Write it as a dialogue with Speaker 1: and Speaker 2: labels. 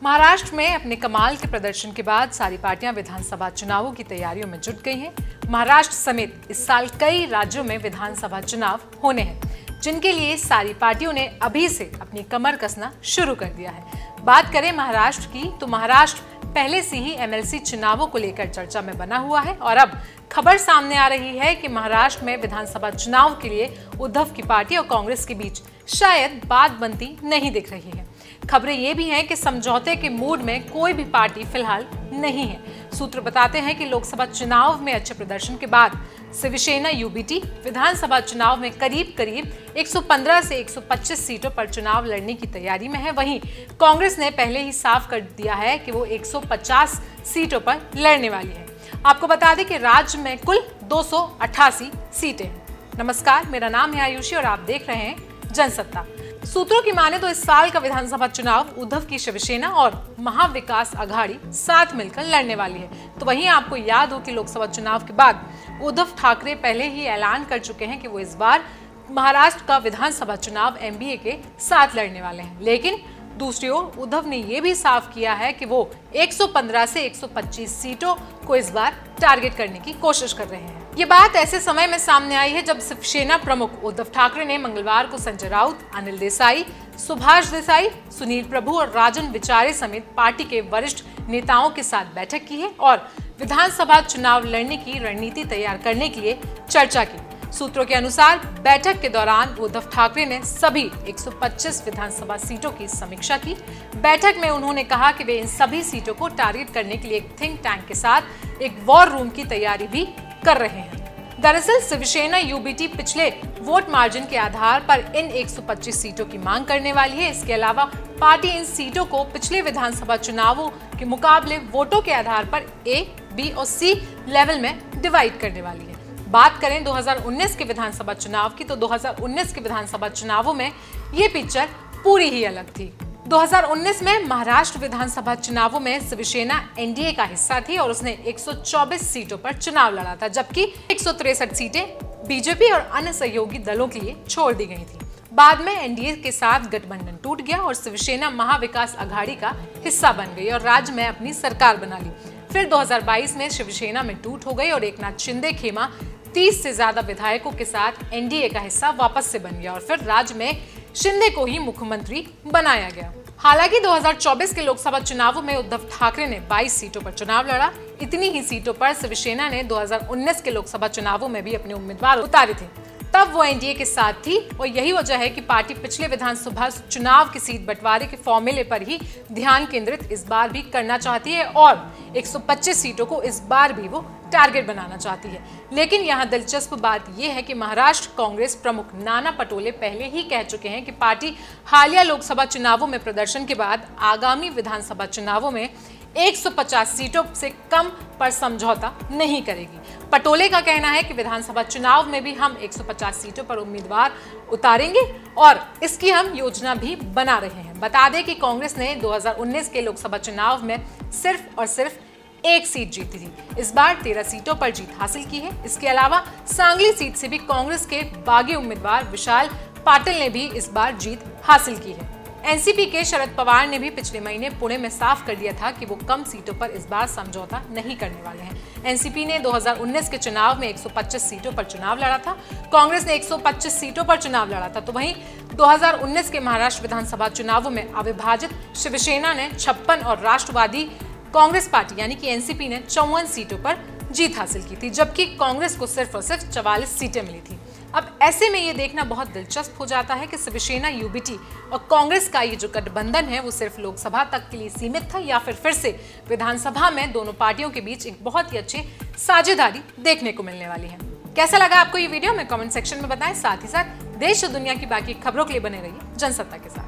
Speaker 1: महाराष्ट्र में अपने कमाल के प्रदर्शन के बाद सारी पार्टियां विधानसभा चुनावों की तैयारियों में जुट गई हैं। महाराष्ट्र समेत इस साल कई राज्यों में विधानसभा चुनाव होने हैं, जिनके लिए सारी पार्टियों ने अभी से अपनी कमर कसना शुरू कर दिया है। बात करें महाराष्ट्र की, तो महाराष्ट्र पहले से ही एमएलसी चुनावों को लेकर चर्चा में बना हुआ है और अब खबर सामने आ रही है कि महाराष्ट्र में विधानसभा चुनाव के लिए उद्धव की पार्टी और कांग्रेस के बीच शायद बात बनती नहीं दिख रही है। खबरें ये भी हैं कि समझौते के मूड में कोई भी पार्टी फिलहाल नहीं है। सूत्र बताते हैं कि लोकसभा चुनाव में अच्छे प्रदर्शन के बाद शिवसेना यूबीटी विधानसभा चुनाव में करीब 115 से 125 सीटों पर चुनाव लड़ने की तैयारी में है। वहीं कांग्रेस ने पहले ही साफ कर दिया है कि वो 150 सीटों पर लड़ने वाली है। आपको बता दें कि राज्य में कुल 288 सीटें हैं। नमस्कार, मेरा नाम है आयुषी और आप देख रहे हैं जनसत्ता। सूत्रों की माने तो इस साल का विधानसभा चुनाव उद्धव की शिवसेना और महाविकास आघाड़ी साथ मिलकर लड़ने वाली है। तो वहीं आपको याद हो कि लोकसभा चुनाव के बाद उद्धव ठाकरे पहले ही ऐलान कर चुके हैं कि वो इस बार महाराष्ट्र का विधानसभा चुनाव एनडीए के साथ लड़ने वाले हैं। लेकिन दूसरी ओर उद्धव ने यह भी साफ किया है कि वो 115 से 125 सीटों को इस बार टारगेट करने की कोशिश कर रहे हैं। ये बात ऐसे समय में सामने आई है जब शिवसेना प्रमुख उद्धव ठाकरे ने मंगलवार को संजय राउत, अनिल देसाई, सुभाष देसाई, सुनील प्रभु और राजन विचारे समेत पार्टी के वरिष्ठ नेताओं के साथ बैठक की है और विधानसभा चुनाव लड़ने की रणनीति तैयार करने के लिए चर्चा की। सूत्रों के अनुसार बैठक के दौरान उद्धव ठाकरे ने सभी 125 विधानसभा सीटों की समीक्षा की। बैठक में उन्होंने कहा कि वे इन सभी सीटों को टारगेट करने के लिए एक थिंक टैंक के साथ एक वॉर रूम की तैयारी भी कर रहे हैं। दरअसल शिवसेना यूबीटी पिछले वोट मार्जिन के आधार पर इन 125 सीटों की मांग करने वाली है। इसके अलावा पार्टी इन सीटों को पिछले विधानसभा चुनावों के मुकाबले वोटों के आधार पर ए, बी और सी लेवल में डिवाइड करने वाली है। बात करें 2019 के विधानसभा चुनाव की, तो 2019 के विधानसभा चुनावों में ये पिक्चर पूरी ही अलग थी। 2019 में महाराष्ट्र विधानसभा चुनावों में शिवसेना एनडीए का हिस्सा थी और उसने 124 सीटों पर चुनाव लड़ा था, जबकि 163 सीटें बीजेपी और अन्य सहयोगी दलों के लिए छोड़ दी गई थी। बाद में एनडीए के साथ गठबंधन टूट गया और शिवसेना महाविकास आघाड़ी का हिस्सा बन गई और राज्य में अपनी सरकार बना ली। फिर 2022 में शिवसेना में टूट हो गई और एकनाथ शिंदे खेमा 30 से ज्यादा विधायकों के साथ एनडीए का हिस्सा वापस से बन गया और फिर राज्य में शिंदे को ही मुख्यमंत्री बनाया गया। हालांकि 2024 के लोकसभा चुनावों में उद्धव ठाकरे ने 22 सीटों पर चुनाव लड़ा। इतनी ही सीटों पर शिवसेना ने 2019 के लोकसभा चुनावों में भी अपने उम्मीदवार उतारे थे, तब वो एनडीए के साथ थी और यही वजह है कि पार्टी पिछले विधानसभा चुनाव की सीट बंटवारे के फॉर्मूले पर ही ध्यान केंद्रित इस बार भी करना चाहती है और 125 सीटों को इस बार भी वो टारगेट बनाना चाहती है। लेकिन यहाँ दिलचस्प बात यह है कि महाराष्ट्र कांग्रेस प्रमुख नाना पटोले पहले ही कह चुके हैं कि पार्टी हालिया लोकसभा चुनावों में प्रदर्शन के बाद आगामी विधानसभा चुनावों में 150 सीटों से कम पर समझौता नहीं करेगी। पटोले का कहना है कि विधानसभा चुनाव में भी हम 150 सीटों पर उम्मीदवार उतारेंगे और इसकी हम योजना भी बना रहे हैं। बता दें कि कांग्रेस ने 2019 के लोकसभा चुनाव में सिर्फ और सिर्फ एक सीट जीती थी। इस बार 13 सीटों पर जीत हासिल की है। इसके अलावा सांगली सीट से भी कांग्रेस के बागी उम्मीदवार विशाल पाटिल ने भी इस बार जीत हासिल की है। एनसीपी के शरद पवार ने भी पिछले महीने पुणे में साफ कर दिया था कि वो कम सीटों पर इस बार समझौता नहीं करने वाले हैं। एनसीपी ने 2019 के चुनाव में 125 सीटों पर चुनाव लड़ा था, कांग्रेस ने 125 सीटों पर चुनाव लड़ा था। तो वहीं 2019 के महाराष्ट्र विधानसभा चुनावों में अविभाजित शिवसेना ने 56 और राष्ट्रवादी कांग्रेस पार्टी यानी कि एनसीपी ने 54 सीटों पर जीत हासिल की थी, जबकि कांग्रेस को सिर्फ और सिर्फ 44 सीटें मिली थी। अब ऐसे में ये देखना बहुत दिलचस्प हो जाता है कि शिवसेना यूबीटी और कांग्रेस का ये जो गठबंधन है वो सिर्फ लोकसभा तक के लिए सीमित था या फिर से विधानसभा में दोनों पार्टियों के बीच एक बहुत ही अच्छी साझेदारी देखने को मिलने वाली है। कैसा लगा आपको ये वीडियो? हमें कमेंट सेक्शन में बताएं। साथ ही साथ देश और दुनिया की बाकी खबरों के लिए बने रहिए जनसत्ता के साथ।